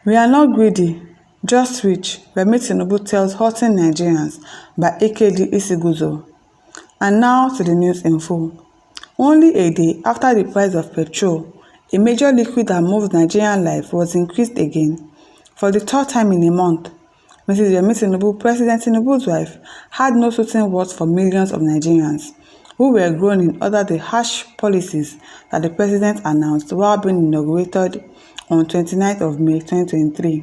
We are not greedy, just rich, Remi Tinubu tells hurting Nigerians by AKD Isiguzo. And now to the news in full. Only a day after the price of petrol, a major liquid that moves Nigerian life, was increased again. For the third time in a month, Mrs. Remi Tinubu, President Tinubu's wife, had no soothing words for millions of Nigerians who were groaning under the harsh policies that the president announced while being inaugurated on 29th of May 2023.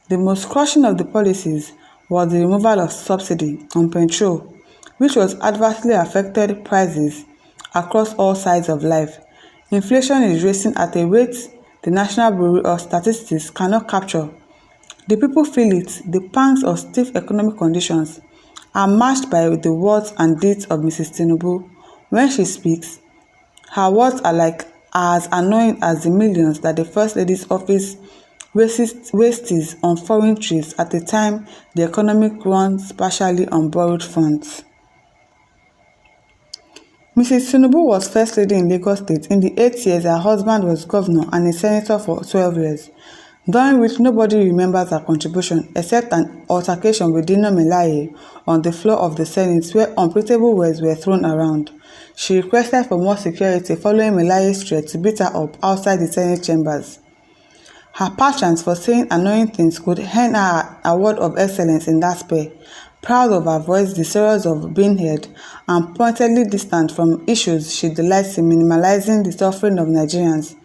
The most crushing of the policies was the removal of subsidy on petrol, which was adversely affected prices across all sides of life. Inflation is racing at a rate the National Bureau of Statistics cannot capture. The people feel it. The pangs of stiff economic conditions are matched by the words and deeds of Mrs. Tinubu. When she speaks, her words are like as annoying as the millions that the First Lady's office wastes on foreign trips at a time the economy runs partially on borrowed funds. Mrs. Tinubu was First Lady in Lagos State in the 8 years her husband was governor and a senator for 12 years, during which nobody remembers her contribution except an altercation with Dino Melaye on the floor of the Senate where unpredictable words were thrown around. She requested for more security following Melaye's threat to beat her up outside the Senate chambers. Her passions for saying annoying things could earn her an award of excellence in that sphere. Proud of her voice, desirous of being heard, and pointedly distant from issues, she delights in minimalizing the suffering of Nigerians.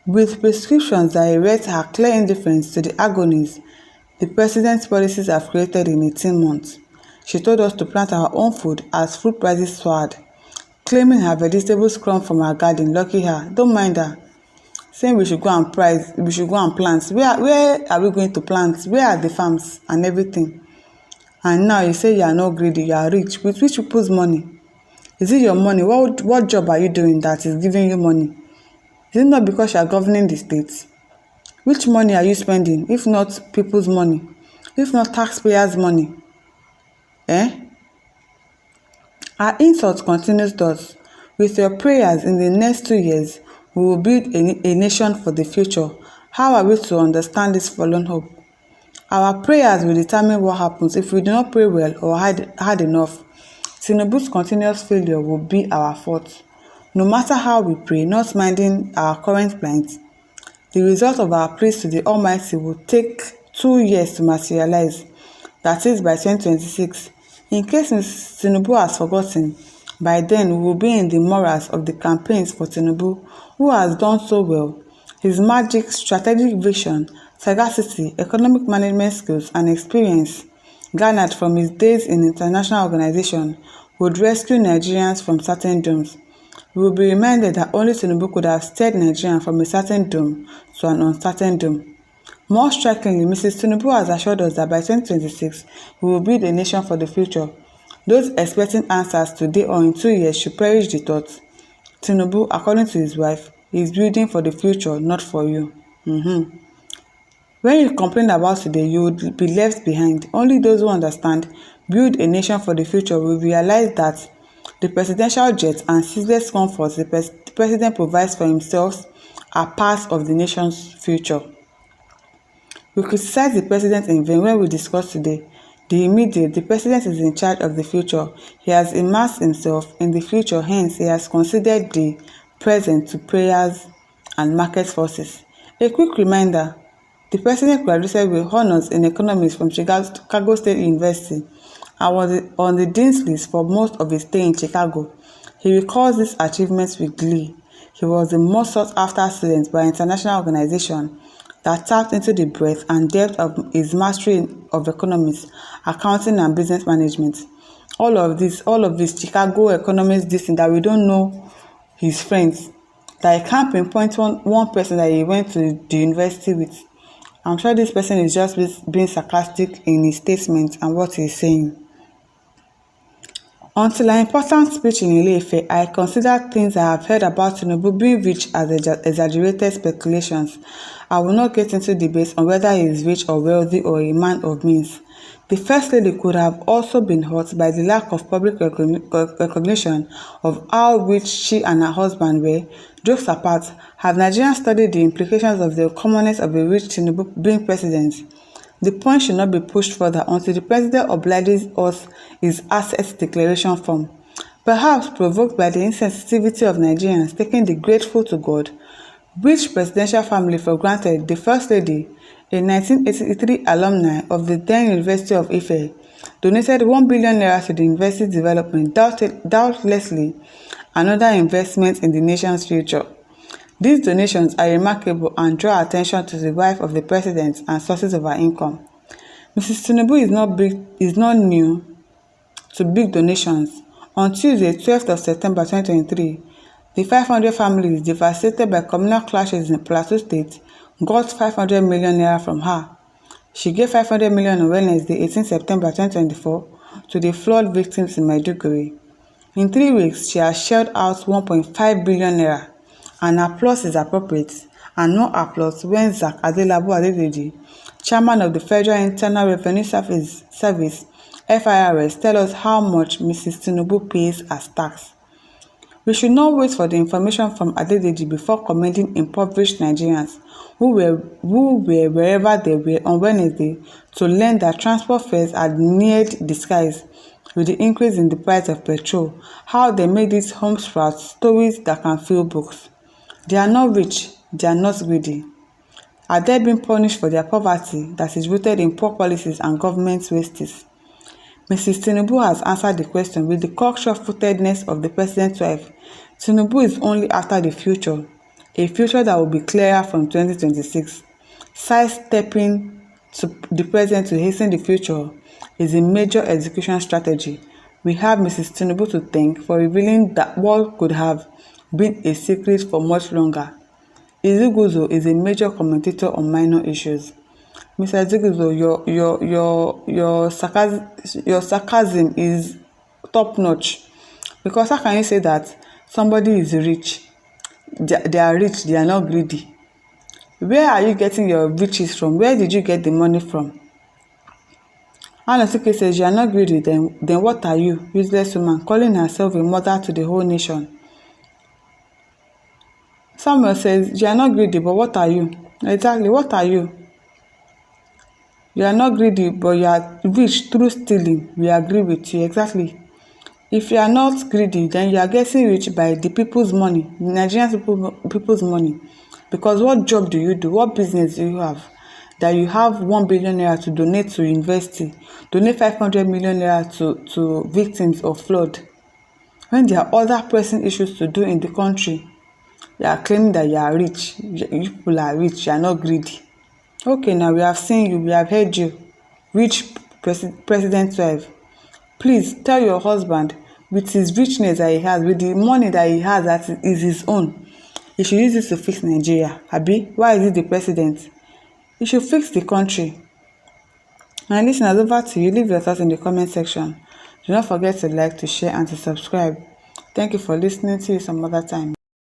With prescriptions that erase her clear indifference to the agonies the president's policies have created in 18 months, she told us to plant our own food as food prices soared, claiming her vegetables come from her garden. Lucky her, don't mind her. Saying we should go and plant. Where are we going to plant? Where are the farms and everything? And now you say you are not greedy, you are rich. With which people's money? Is it your money? What job are you doing that is giving you money? Is it not because you are governing the states? Which money are you spending, if not people's money? If not taxpayers' money? Our insult continues thus. With your prayers, in the next 2 years, we will build a nation for the future. How are we to understand this fallen hope? Our prayers will determine what happens if we do not pray well or hard enough. Tinubu's continuous failure will be our fault. No matter how we pray, not minding our current plight, the result of our praise to the Almighty will take 2 years to materialize, that is by 2026. In case Ms. Tinubu has forgotten, by then we will be in the morass of the campaigns for Tinubu, who has done so well. His magic, strategic vision, sagacity, economic management skills, and experience garnered from his days in international organizations would rescue Nigerians from certain dooms. We will be reminded that only Tinubu could have steered Nigeria from a certain doom to an uncertain doom. More strikingly, Mrs. Tinubu has assured us that by 2026, we will build a nation for the future. Those expecting answers today or in 2 years should perish the thought. Tinubu, according to his wife, is building for the future, not for you. When you complain about today, you will be left behind. Only those who understand build a nation for the future will realize that the presidential jet and ceaseless comforts the president provides for himself are part of the nation's future. We criticize the president in vain when we discuss today. The president is in charge of the future. He has immersed himself in the future, hence he has considered the present to prayers and market forces. A quick reminder, the president graduated with honors in economics from Chicago State University and was on the dean's list for most of his stay in Chicago. He recalls these achievements with glee. He was the most sought-after student by international organizations that tapped into the breadth and depth of his mastery of economics, accounting, and business management. All of this Chicago economics, this thing that we don't know his friends, that he can't pinpoint one person that he went to the university with. I'm sure this person is just being sarcastic in his statements and what he's saying. Until an important speech in Ile-Ife, I consider things I have heard about Tinubu being rich as exaggerated speculations. I will not get into debates on whether he is rich or wealthy or a man of means. The First Lady could have also been hurt by the lack of public recognition of how rich she and her husband were. Jokes apart, have Nigerians studied the implications of the commonest of a rich Tinubu being president? The point should not be pushed further until the president obliges us his assets declaration form. Perhaps provoked by the insensitivity of Nigerians taking the grateful to God, which presidential family for granted the First Lady, a 1983 alumni of the then University of Ife, donated 1 billion naira to the university's development, doubtlessly another investment in the nation's future. These donations are remarkable and draw attention to the wife of the president and sources of her income. Mrs. Tinubu is not new to big donations. On Tuesday, 12th of September 2023, the 500 families devastated by communal clashes in Plateau State got 500 million naira from her. She gave 500 million on Wednesday, 18 September 2024, to the flood victims in Maiduguri. In 3 weeks, she has shelled out 1.5 billion naira. And applause is appropriate, and no applause when Zak Adelabu Adedeji, chairman of the Federal Internal Revenue Service (FIRS), tell us how much Mrs. Tinubu pays as tax. We should not wait for the information from Adedeji before commending impoverished Nigerians who were wherever they were on Wednesday to learn that transport fares had neared the skies with the increase in the price of petrol, how they made it home sprout stories that can fill books. They are not rich, they are not greedy. Are they being punished for their poverty that is rooted in poor policies and government wastes? Mrs. Tinubu has answered the question with the cocksure-footedness of the president's wife. Tinubu is only after the future, a future that will be clearer from 2026. Sidestepping to the present to hasten the future is a major execution strategy. We have Mrs. Tinubu to thank for revealing that what could have been a secret for much longer. Iziguzo is a major commentator on minor issues. Mr. Iziguzo, your sarcasm is top notch. Because how can you say that somebody is rich? They are rich, they are not greedy. Where are you getting your riches from? Where did you get the money from? Anosike says you are not greedy, then what are you, useless woman, calling herself a mother to the whole nation? Samuel says, you are not greedy, but what are you? Exactly, what are you? You are not greedy, but you are rich through stealing. We agree with you, exactly. If you are not greedy, then you are getting rich by the people's money, Nigerian people's money. Because what job do you do? What business do you have? That you have 1 billion naira to donate to university, donate 500 million naira to victims of flood. When there are other pressing issues to do in the country, you are claiming that you are rich. You people are rich, you are not greedy. Okay, now we have seen you, we have heard you. Rich president's wife. Please tell your husband, with his richness that he has, with the money that he has that is his own, he should use it to fix Nigeria. Abi, why is he the president? He should fix the country. And listeners, over to you. Leave your thoughts in the comment section. Do not forget to like, to share, and to subscribe. Thank you for listening. See you some other time.